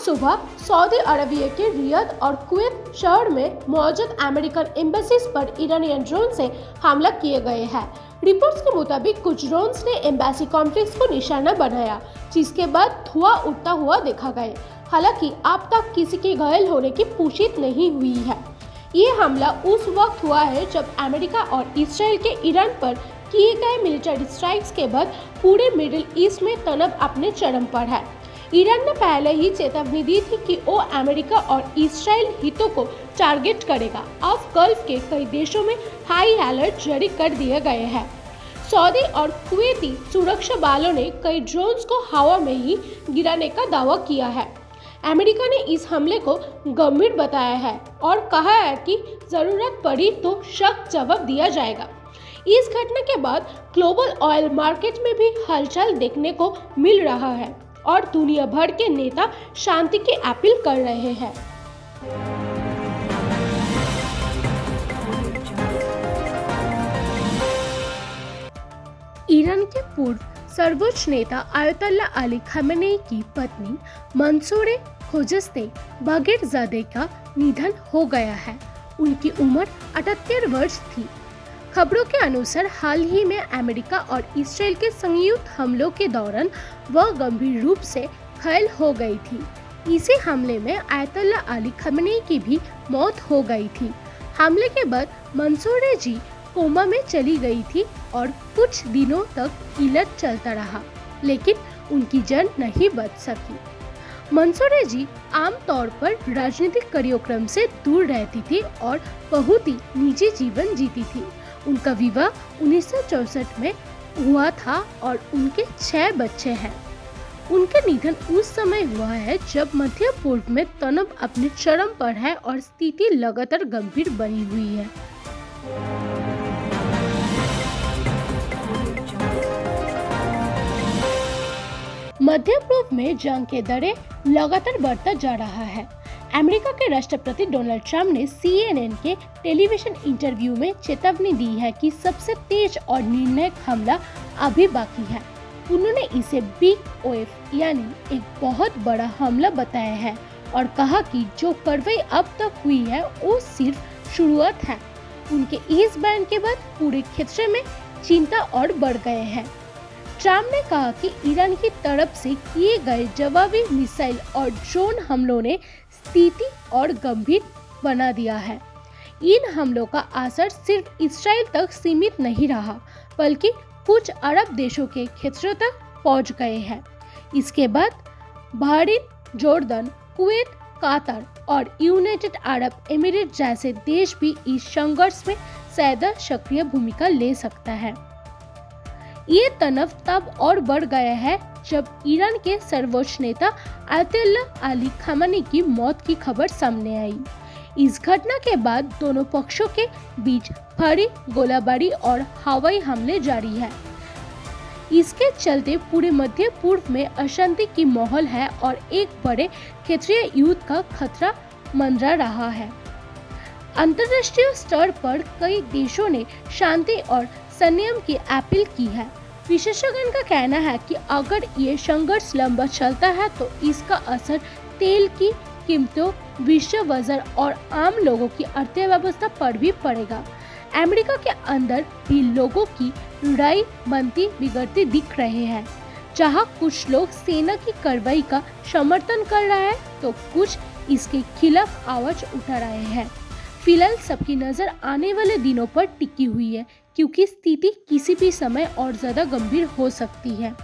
सुबह Saudi Arabia के Riyadh और कुवैत शहर में मौजूद अमेरिकन एम्बेसीज पर ईरानियन ड्रोन से हमला किए गए हैं। रिपोर्ट्स के मुताबिक कुछ ड्रोन्स ने एम्बेसी कॉम्प्लेक्स को निशाना बनाया, जिसके बाद धुआं उठता हुआ देखा गया। हालांकि अब तक किसी के घायल होने की पुष्टि नहीं हुई है। ये हमला उस वक्त हुआ है जब अमेरिका और इसराइल के ईरान पर किए गए मिलिट्री स्ट्राइक्स के बाद पूरे मिडिल ईस्ट में तनाव अपने चरम पर है। ईरान ने पहले ही चेतावनी दी थी कि वो अमेरिका और इसराइल हितों को टारगेट करेगा। अब गल्फ के कई देशों में हाई अलर्ट जारी कर दिए गए हैं। सऊदी और कुवैती सुरक्षा बलों ने कई ड्रोन्स को हवा में ही गिराने का दावा किया है। अमेरिका ने इस हमले को गंभीर बताया है और कहा है कि जरूरत पड़ी तो सख्त जवाब दिया जाएगा। इस घटना के बाद ग्लोबल ऑयल मार्केट में भी हलचल देखने को मिल रहा है और दुनिया भर के नेता शांति की अपील कर रहे हैं। ईरान के पूर्व सर्वोच्च नेता आयतुल्लाह अली खामेनेई की पत्नी मंसूर खोजस्ते बागेरजादे का निधन हो गया है। उनकी उम्र 78 वर्ष थी। खबरों के अनुसार हाल ही में अमेरिका और इसराइल के संयुक्त हमलों के दौरान वह गंभीर रूप से घायल हो गई थी। इसी हमले में आयतुल्लाह अली खामेनेई की भी मौत हो गई थी। हमले के बाद मंसूर जी कोमा में चली गई थी और कुछ दिनों तक इलाज चलता रहा, लेकिन उनकी जान नहीं बच सकी। मंसूर जी आमतौर पर राजनीतिक कार्यक्रम से दूर रहती थी और बहुत ही निजी जीवन जीती थी। उनका विवाह 1964 में हुआ था और उनके 6 बच्चे हैं। उनका निधन उस समय हुआ है जब मध्य पूर्व में तनाव अपने चरम पर है और स्थिति लगातार गंभीर बनी हुई है। मध्य पूर्व में जंग के दौर लगातार बढ़ता जा रहा है। अमेरिका के राष्ट्रपति डोनाल्ड ट्रंप ने CNN के टेलीविजन इंटरव्यू में चेतावनी दी है कि सबसे तेज और निर्णायक हमला अभी बाकी है। उन्होंने इसे बिग ओएफ यानी एक बहुत बड़ा हमला बताया है और कहा कि जो कार्रवाई अब तक हुई है वो सिर्फ शुरुआत है। उनके इस बयान के बाद पूरे क्षेत्र में चिंता और बढ़ गए हैं। ट्रंप ने कहा कि ईरान की तरफ से किए गए जवाबी मिसाइल और ड्रोन हमलों ने स्थिति और गंभीर बना दिया है। इन हमलों का असर सिर्फ इसराइल तक सीमित नहीं रहा, बल्कि कुछ अरब देशों के क्षेत्रों तक पहुंच गए हैं। इसके बाद बहरीन, जॉर्डन, कुवैत, कतर और यूनाइटेड अरब एमिरेट जैसे देश भी इस संघर्ष में ज्यादा सक्रिय भूमिका ले सकता है। ये तनाव तब और बढ़ गया है जब ईरान के सर्वोच्च नेता आयतुल्लाह अली खामेनेई की मौत की खबर सामने आई। इस घटना के बाद दोनों पक्षों के बीच भारी गोलाबारी और हवाई हमले जारी है। इसके चलते पूरे मध्य पूर्व में अशांति की माहौल है और एक बड़े क्षेत्रीय युद्ध का खतरा मंडरा रहा है। अंतर्राष्ट्रीय स्तर पर कई देशों ने शांति और संयम की अपील की है। विशेषज्ञों का कहना है कि अगर ये संघर्ष लंबा चलता है तो इसका असर तेल की कीमतों, विश्व बाजार और आम लोगों की अर्थव्यवस्था पर भी पड़ेगा। अमेरिका के अंदर भी लोगों की लड़ाई बनती बिगड़ती दिख रहे हैं। जहां कुछ लोग सेना की कार्रवाई का समर्थन कर रहे हैं तो कुछ इसके खिलाफ आवाज उठा रहे हैं। फिलहाल सबकी नजर आने वाले दिनों पर टिकी हुई है, क्योंकि स्थिति किसी भी समय और ज्यादा गंभीर हो सकती है।